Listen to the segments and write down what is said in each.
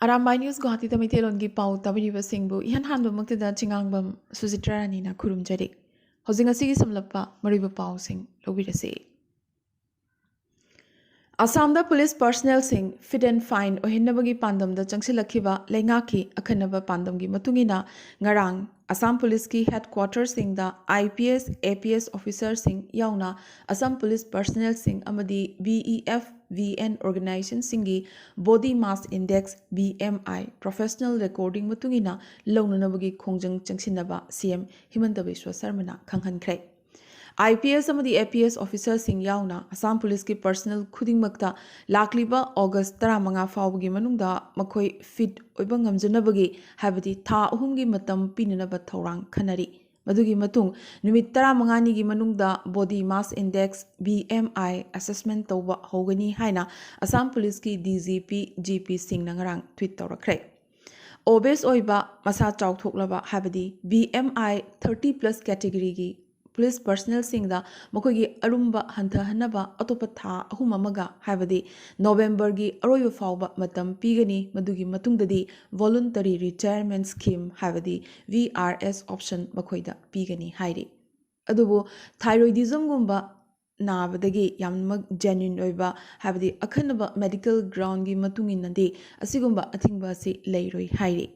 Arambai News Guwahati Tamitelongi Pau Tabiriba Singbu Ihan Hanba Muktida Chingangbam Suzitrani Kurum Jadi Hosingasigi Samlapa Mariba Pau Sing Lobirase Assamda police personnel sing fit and fine ohinnabagi pandamda changsilakiba lengaki akhanaba pandamgi matungina ngarang Assam Police ki headquarters singda IPS APS officers sing yauna Assam Police personnel sing amadi BEF VN organization singi body mass index BMI professional recording matungina launanabagi khongjang changsinaba CM Himanta Biswa Sarmana khanghankhre IPS amadi APS officers sing yauna Assam Police ki personal khudingmakta lakliba August 15 faubagi manungda makhoi fit oiba ngamjanabagi habadi tha ahumgi matam pinanaba thorang khanari madugi matung numit 15 ni gi manungda body mass index BMI assessment tawba hogani haina Assam Police ki DGP GP Singh nangarang tweet tawrakre obes oiba masa chawthoklaba habadi BMI 30+ category gi police personnel singda makogi arumba hantha hanaba atopa tha ahum amaga habadi November gi aroiba fawba matam pigani madugi matungdadi voluntary retirement scheme habadi VRS option makoida pigani hairi adubu thyroidism gumba nabadagi yammak genuine oiba habadi akhanaba medical ground gi matunginadi asigumba athingba si leiroi hairi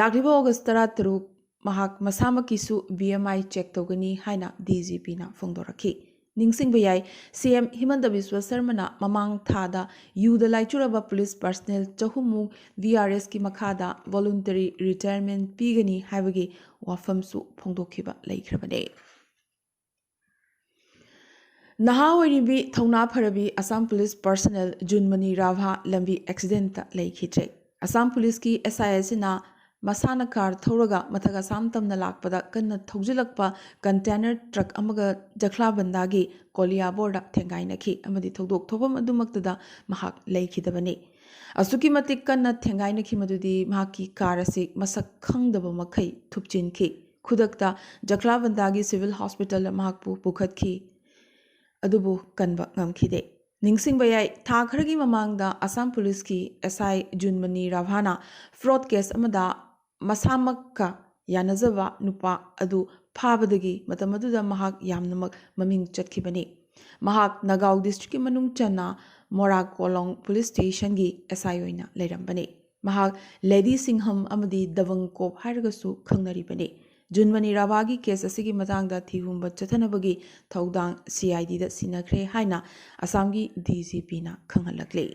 lakriba August 13 mahak masamakisu BMI check togani haina DGP na phongdorakhi ningsing bayai CM Himanta Biswa Sarmana mamang thada yuda laichuraba police personnel chahumu VRS ki makhada voluntary retirement pigani haibagi wafamsu phongdokhiba laikhrabane Naha Wiribi Thona Pharabi Assam Police personnel Junmani Ravha Lambi accident laikhitre Assam Police ki SIS na Masana car Thoraga Mataga Samtamna Lakpada Kana Thojilakpa container truck Amaga Jakla Bandagi Kolia Borda Tengainaki Amadi Todok Tobam Adumaktada Mahak Laikidabani Asuki Matik Kana Tengainaki Madudi Mahaki Karasik Masak Kangdaba Makai Tupchinki Kudakta Jakla Bandagi Civil Hospital Mahakpu Bukatki Adubu Kanba Ngamkide Ningsing Bayai Thakragi Mamangda Assam Police ki SI Junmani Ravhana fraud case amada Masamakka Yanazava Nupa Adu Pabadagi Matamaduda Mahak Yamnamak Maming Chatkibani Mahak Nagaw District Manung Chana Morak Kolong Police Station gi SI Oina Lerambani Mahak Lady Singham Amadi Davangkop Hargasu Kangnaribani Junmani Ravagi case asigi matangda thihumba chathanabagi thaudang CID da sinakre haina Assamgi DGP na khanghalakle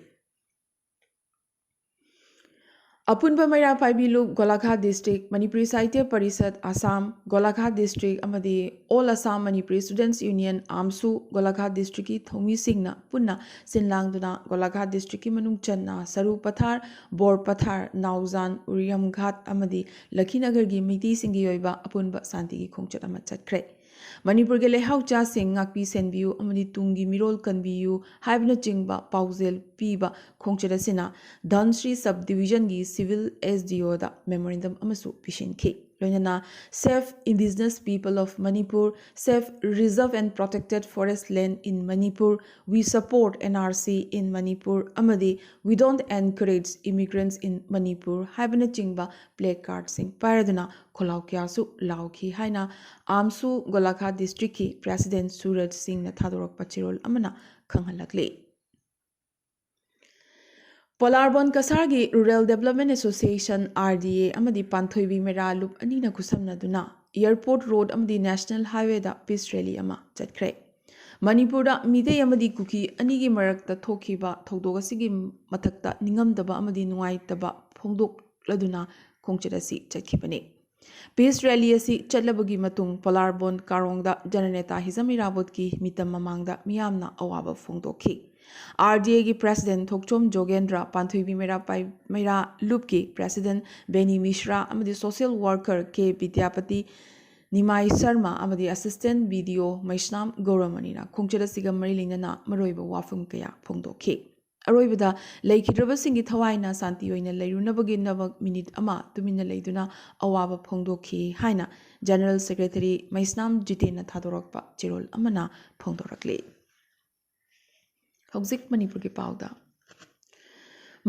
Apunba Maira Paibilu Golaghat District Manipuri Sahitya Parisad Assam Golaghat District amadi All Assam Manipuri Students Union Amsu Golaghat District ki Thomi Singna punna sinlangduna Golaghat District ki manung channa Saru Pathar Bor Pathar Nauzan Uriam Ghat amadi Lakhinagar gi miti singi yoiba apunba santi gi khongchat ama chatkre Manipur ge lehau cha sing ngakpi senbiu amadi tungi mirol kanbiu haibna chingba pausel piba khongchada sina Dhansri subdivision gi civil SDO da memorandum amasu pishinki loinana safe indigenous people of Manipur safe reserve and protected forest land in Manipur we support NRC in Manipur amadi we don't encourage immigrants in Manipur haibna chingba placard sing paraduna kholau kyasu lauki haina amsu Golaghat district ki president Suraj Singh na thadorok pachirol amana khanghalakle Polarbon Kasargi Rural Development Association RDA amadi Panthoibi Mera Loop anina kusamna duna Airport Road amadi National Highway da peace rally ama chatkre Manipur da mide amadi kuki anigi marakta thokiba thogdog asigi mathakta ningamdaba amadi nuaitaba phongdok laduna khongchadasi chakhibane Peace rally asi chatlabagi matung Polarbon Karongda Jananeta Hizamirabat ki mitam mamangda miyamna awaba phongdokhi RDA ki President Thokchom Jogendra Panthoibi Mera Loop ki President Beni Mishra amadi Social Worker K Vidyapati Nimai Sharma amadi Assistant BDO Maishnam Gauramani Khongchada Siga Marilina Maroiba Wafum Kaya Phongdokhi Aroibada Laikhidrabasingi Thawaina Santi Oina Lairunabagi Navak Minute Ama Tumina Laiduna Awaba Phongdokhi Haina General Secretary Maisnam Jitena Thadorokpa Chirol Amana Phongdorakle Hauzik Manipur ki pauda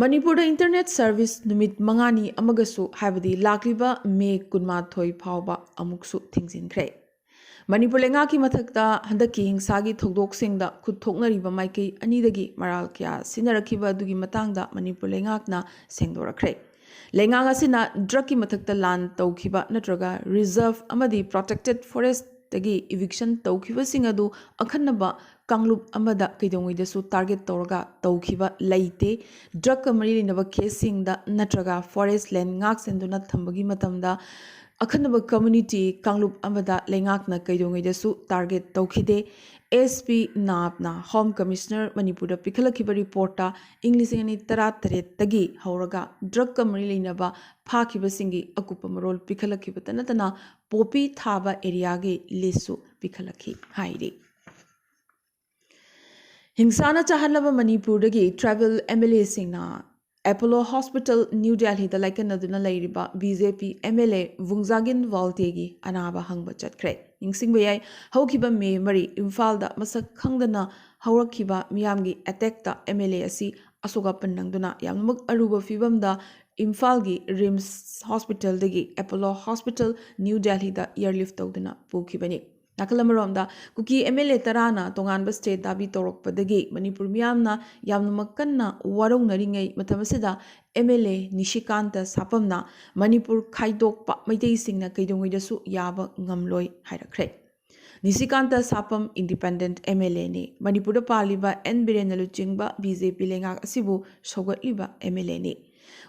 Manipur internet service numit mangani amagasu habadi lakliba me kunmathoi phawba amuksu thingjinkre. Manipur lengaki mathakta handaki hingsagi thogdoksingda khutthoknariba maikei anidagi maral kya sinarakiba dugi matangda Manipur lengakna sengdorakre. Lengang asina drug ki mathakta land tawkiba natraga reserve amadi protected forest tagi eviction tawkiba singadu akhanaba kanglup amada kaidongwidasu target tawraga tawkiba leite drug kamari linaba casing da natraga forest land ngak senduna thambagi matamda akhanaba community kanglup amada lengakna kaidongwidasu target tawkhide SP Napna Home Commissioner Manipur Pikhalakhiba reporta English ani tarat tagi hauraga drug kamari linaba phakiba singi akupa marol pikhalakhiba tanatana popi thaba area ge lisu pikhalakhi hairi. Hingsana chahalaba Manipur dagi travel MLA singna Apollo Hospital New Delhi da laikanaduna lairiba BJP MLA Vungjagin Valtegi anaba hangba chatkre. Yingsingba yai haukiba me mari Imphal da masak khangdana haurakhiba miyamgi attack da MLA asi asoga pannangduna yamnak aruba fibam da Imphal gi Rims Hospital dagi Apollo Hospital New Delhi da airlift tawduna pukibani. Nakalamaromda kuki MLA tarana tonganba state dabi torokpadagi Manipur miyamna yamnamakkanna warongnaringai matamasida MLA Nishikanta Sapamna Manipur khaidokpa maitei singna kaidongwidasu yaba ngamloi hairakre. Nishikanta Sapam independent MLA ni Manipur paliba N Birenalu chingba BJP lengak asibu sogatliba MLA ni.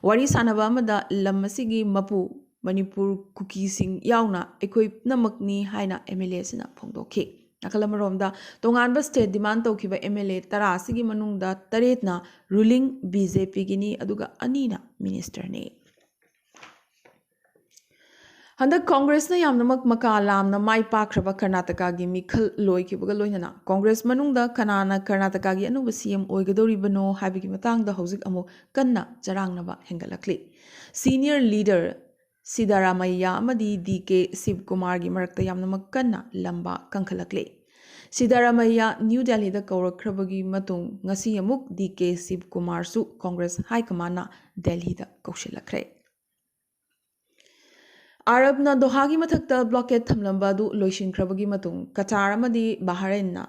Wari sanaba amada lamasigi mapu Manipur kuki sing yauna ekoi namakni haina MLA sina phongdokhi. Nakalamaromda tonganba state demand tawkiba MLA tara sigi manungda taretna ruling BJP gini aduga anina minister ne. Handak Congress na yamnamak makalam na mai pakraba Karnataka gi mikhal loikibaga loinana Congress manungda kanana Karnataka gi anuba CM oigadoribano habigi matangda hojik amu kanna charangnaba hengalakli. Senior leader Sidaramaya amadi DK Sivkumar gi marakta yamnamak kanna lamba kankhalakle. Sidaramaya New Delhi da kaurakrabagi matung ngasi amuk DK Sivkumar su Congress High Command na Delhi da kaushilakre. Arab na Doha gi mathakta blockade thamlamba du loishinkrabagi matung Qatar amadi Bahrain na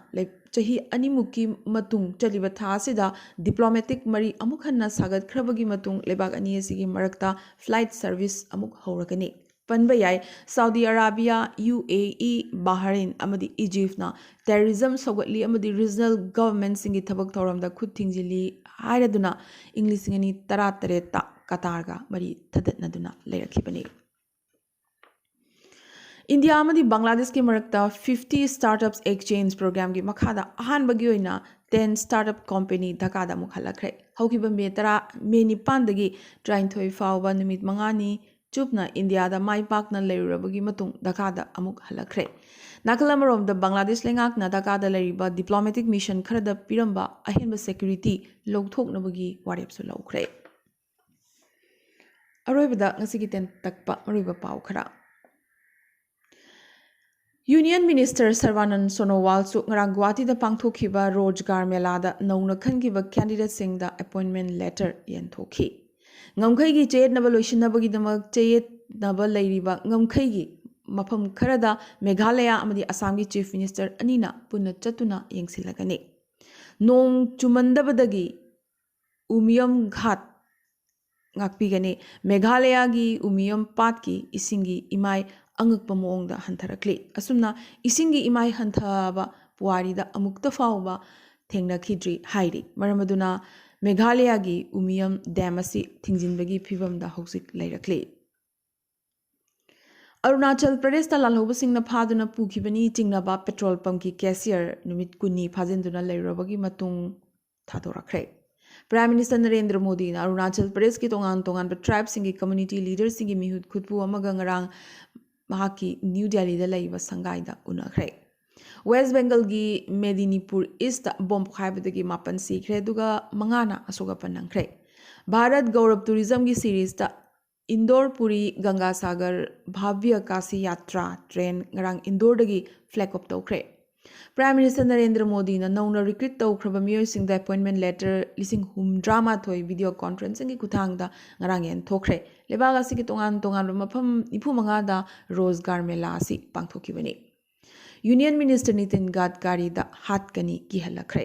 chahi animuki matung chaliba tha sida diplomatic mari amuk hanna sagat khrabagi matung lebak ani asigi marakta flight service amuk haurakani panba yai Saudi Arabia UAE Bahrain amadi Egypt na terrorism sogatli amadi regional government singi thabak thoramda khut thingjili hairaduna English ngani taratareta Qatar ga mari thadatnaduna leirakhibani. India amadi Bangladesh ki marakta 50 startups exchange program ki makhada ahanbagi oina 10 startup company Dhaka da mukhalakre. Haukiba me tara me nipandagi trying thoi fawba numit mangani chupna India da mai pakna leirabagi matung Dhaka da amuk halakre. Nakalamarom da Bangladesh lengak na Dhaka da leiriba diplomatic mission kharada piramba ahenba security logthoknabagi warepsu laukre. Aroibada ngasigi ten takpa mariba pau khara. Union Minister Sarvanand Sonowal su ngarang Guwahati da pangthokhiba Rojgar Mela da nauna khangiba candidate sing da appointment letter yenthokhi. Ngamkhai gi cheyet naba loishinabagi damak cheyet naba leiriba ngamkhai gi mafam kharada Meghalaya amadi Assam gi Chief Minister anina punna chatuna yengsilagani. Nong chumandabadagi Umiyam Ghat ngakpigani Meghalaya gi Umiyam Pat ki isingi imai angakpa moongda hantarakli asumna isingi imai hanthaba puarida amukta fawba thengnakhidri hairi maramaduna Meghalaya gi Umiyam Dam asi thingjinbagi phibamda hojik leirakli. Arunachal Pradesh ta lalhoba singna phaduna pukhibani chingnaba petrol pump ki cashier numit kunni phajinduna leirabagi matung thadorakre. Prime Minister Narendra Modi na Arunachal Pradesh ki tongan tribe singi community leaders singi mihut khutpu amaga ngarang mahaki New Delhi da laiba sangai da unakre. West Bengal gi Medinipur East bomb khaibadagi mapan sikre duga mangana asoga panangkre. Bharat Gaurav Tourism gi series da Indore Puri Ganga Sagar Bhavya Kasi Yatra train ngarang Indore dagi flag up tawkre. Prime Minister Narendra Modi na nauna recruit tawkraba miyoisingda appointment letter lising humdrama thoi video conferencing ki kuthangda ngarang yen thokre lebaga asigi tongan mafam nifu manga da rozgar mela asi pangthokibani Union Minister Nitin Gadkari da hatkani ki halakre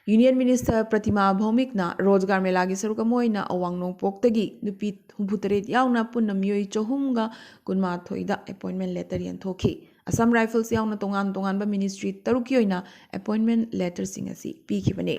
Union Minister Pratima Bhaumik na rozgar mela gi saruka moina awang nongpoktagi nupi humputare yauna punna miyoi chohumga kunma thoida appointment letter yen thokhi Assam Rifles yauna tongan ba ministry taruki oina appointment letter sing asi pikibane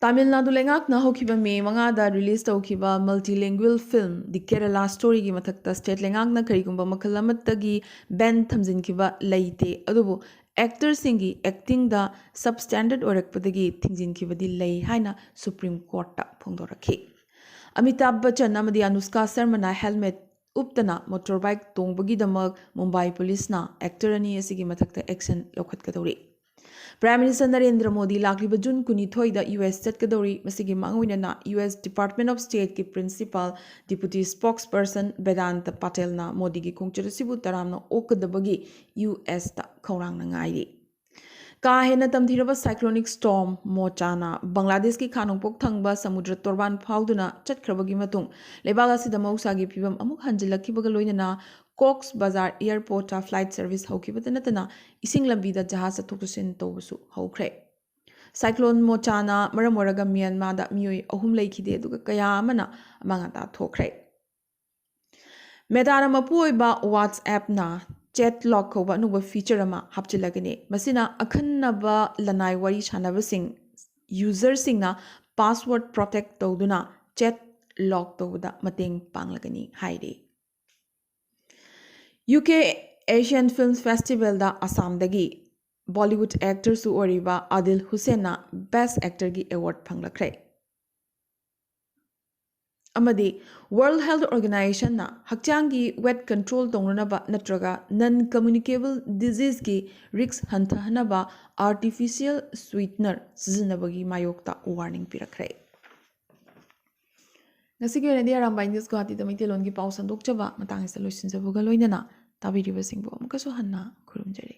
Tamil Nadu lengak na hokiba me manga da release tawkiba multilingual film the Kerala story gi mathakta state lengak na karigumba makhalamatagi ban thamjinkiba leite adubu actor singi acting da substandard orakpadagi thingjinkiba di lei haina Supreme Court ta phongdorakhi Amitabh Bachchan amadi Anushka Sharma na helmet Uptana motorbike tongbagi damak Mumbai police na actor ani asigi mathakta action lokhatkadori Prime Minister Narendra Modi lakliba June kunithoi da US chatkadori masigi mangwina na US Department of State ki principal deputy spokesperson Vedant Patel na Modi gi khongchirasibu taramna okadabagi US ta khorang na ngairi Ka hena tamthiraba cyclonic storm Mochana Bangladesh ki khanongpok thangba samudra torban phauduna chatkrabagi matung lebaga sida mausagi phibam amuk hanjilakhibaga loinana Cox Bazar Airport ta flight service hokibata natana ising lambi da jahaz athukusin tobusu hokre Cyclone Mochana maramoraga Myanmar da miyoi ahum leikhide duga kaya amana amanga ta thokre Medana mapuiba WhatsApp na chat lock koba nuba feature ama hapchilagani masina akhanaba lanai wari chanabasing user singna password protect tawduna chat lock tawda mateng panglagani haide UK Asian Films Festival da Assam dagi Bollywood actor su oriba Adil Hussain na best actor gi award phanglakre amadi World Health Organization na hakchangi weight control tongnaba natraga non communicable disease ki risk hanthanaba artificial sweetener sizinabagi mayokta warning pirakre ngasigi oinadi Arambai News Guwahati da Maitilon gi paw sandokchaba matang isa loisinjabuga loinana tabiriba singbo amkaso hanna khurumjare